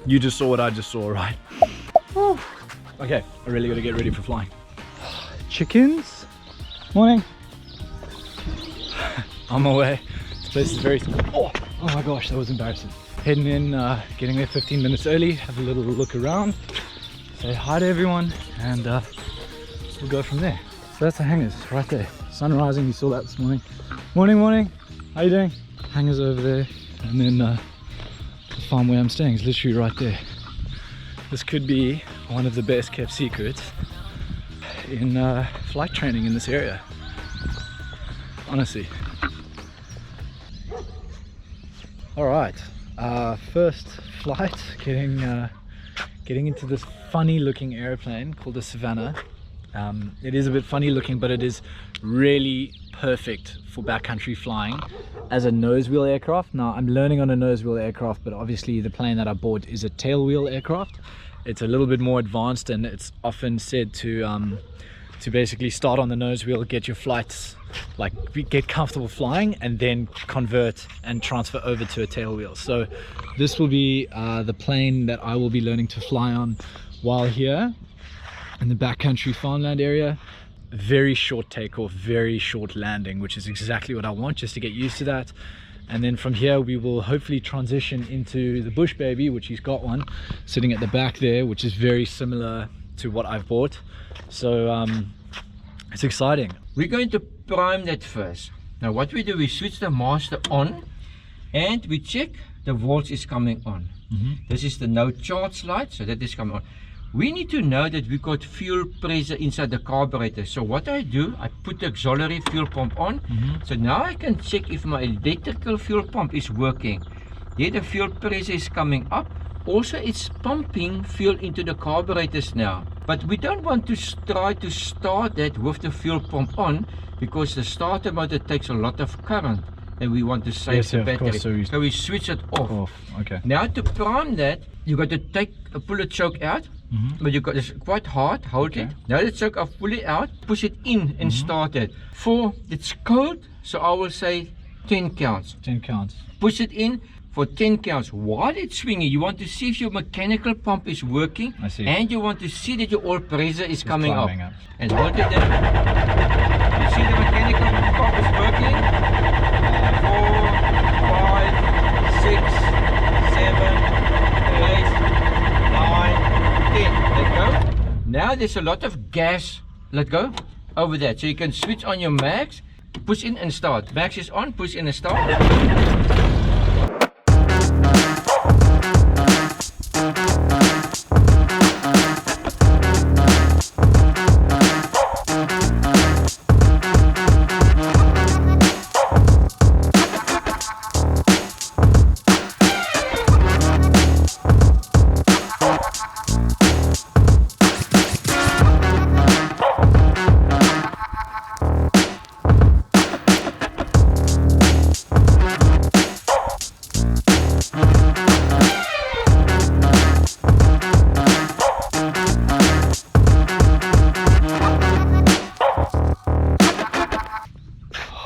You just saw what I just saw, right? Woo. Okay, I really gotta get ready for flying. Chickens, morning. On my way. This place is very small. Oh my gosh, that was embarrassing. Heading in, getting there 15 minutes early, have a little look around, say hi to everyone, and we'll go from there. So that's the hangars right there. Sun rising, you saw that this morning. Morning, how you doing? Hangars over there, and then the farm where I'm staying is literally right there. This could be one of the best kept secrets in flight training in this area, honestly. All right, first flight, getting into this funny looking airplane called a Savannah. It is a bit funny looking, but it is really perfect for backcountry flying as a nose wheel aircraft. Now I'm learning on a nose wheel aircraft, but obviously the plane that I bought is a tail wheel aircraft. It's a little bit more advanced, and it's often said to basically start on the nose wheel, get your flights, like get comfortable flying, and then convert and transfer over to a tail wheel. So this will be the plane that I will be learning to fly on while here in the backcountry farmland area. Very short takeoff, very short landing, which is exactly what I want, just to get used to that. And then from here we will hopefully transition into the Bush Baby, which he's got one sitting at the back there, which is very similar to what I've bought. So it's exciting. We're going to prime that first. Now what we do, we switch the master on and we check the volts is coming on. This is the no charge light, so that is coming on. We need to know that we got fuel pressure inside the carburetor. So what I do, I put the auxiliary fuel pump on. So now I can check if my electrical fuel pump is working. Here the fuel pressure is coming up. Also it's pumping fuel into the carburetors now. But we don't want to try to start that with the fuel pump on, because the starter motor takes a lot of current and we want to save the battery. Course, so we switch it off. Okay. Now to prime that, you got to pull the choke out. But you got it's quite hard, hold it. Now the choke off, pull it out, push it in and start it. For it's cold, so I will say 10 counts. 10 counts. Push it in for 10 counts. While it's swinging, you want to see if your mechanical pump is working. I see. And you want to see that your oil pressure is coming up. And hold it there. You see the mechanical pump is working. 4, 5, 6, 7, 8, 9, 10. Let go. Now there's a lot of gas. Let go over that. So you can switch on your mags, push in and start. Mags is on, push in and start.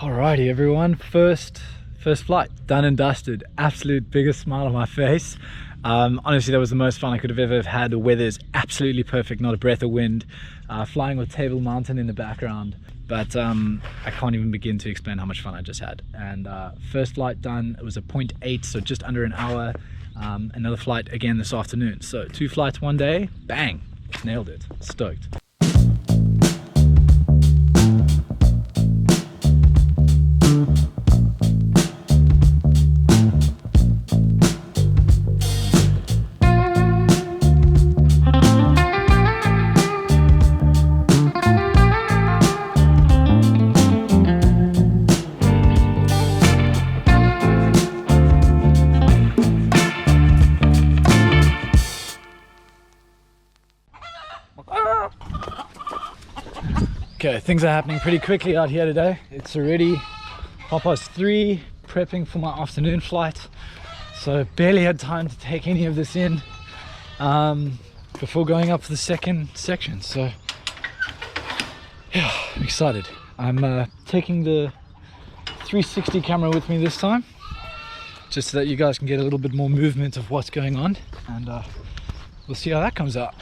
Alrighty everyone, first flight done and dusted. Absolute biggest smile on my face. Honestly, that was the most fun I could have ever had. The weather is absolutely perfect, not a breath of wind. Flying with Table Mountain in the background, but I can't even begin to explain how much fun I just had. And first flight done, it was a 0.8, so just under an hour. Another flight again this afternoon, so 2 flights one day, bang, nailed it, stoked. Okay, things are happening pretty quickly out here today. It's already 3:30, prepping for my afternoon flight. So barely had time to take any of this in before going up for the second section. So yeah, I'm excited. I'm taking the 360 camera with me this time. just so that you guys can get a little bit more movement of what's going on, and we'll see how that comes out.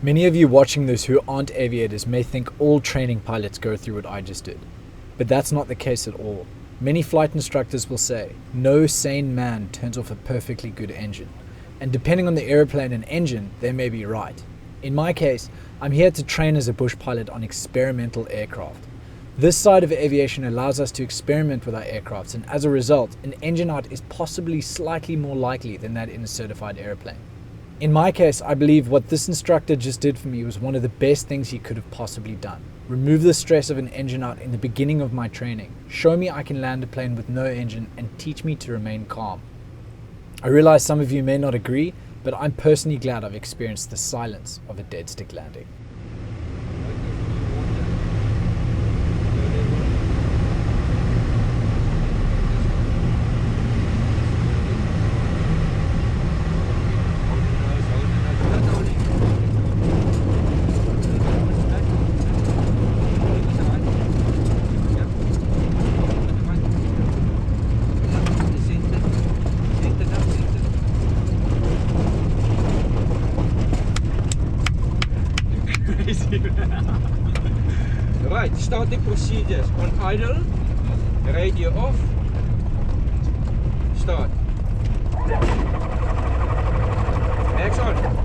Many of you watching this who aren't aviators may think all training pilots go through what I just did, but that's not the case at all. Many flight instructors will say, no sane man turns off a perfectly good engine, and depending on the aeroplane and engine, they may be right. In my case, I'm here to train as a bush pilot on experimental aircraft. This side of aviation allows us to experiment with our aircrafts, and as a result, an engine out is possibly slightly more likely than that in a certified airplane. In my case, I believe what this instructor just did for me was one of the best things he could have possibly done. Remove the stress of an engine out in the beginning of my training, show me I can land a plane with no engine, and teach me to remain calm. I realize some of you may not agree, but I'm personally glad I've experienced the silence of a dead stick landing. Right, starting procedures. On idle, radio off, start. Max on.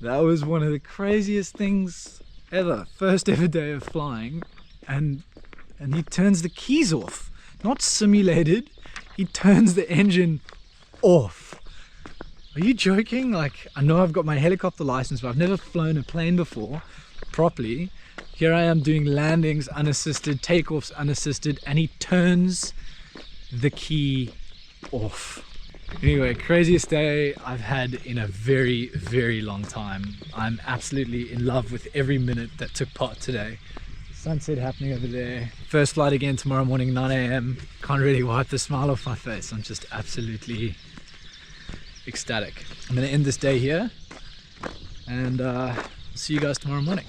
That was one of the craziest things ever. First ever day of flying, and he turns the keys off. Not simulated, he turns the engine off. Are you joking? Like, I know I've got my helicopter license, but I've never flown a plane before properly. Here I am doing landings unassisted, takeoffs unassisted, and he turns the key off. Anyway, craziest day I've had in a very, very long time. I'm absolutely in love with every minute that took part today. Sunset happening over there. First flight again tomorrow morning, 9 AM. Can't really wipe the smile off my face. I'm just absolutely ecstatic. I'm gonna end this day here, and see you guys tomorrow morning.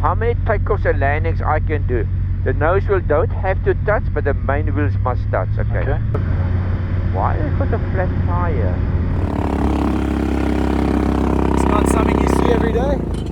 How many takeoffs and landings I can do? The nose wheel don't have to touch, but the main wheels must touch. Okay. Why have I got a flat tire? It's not something you see every day.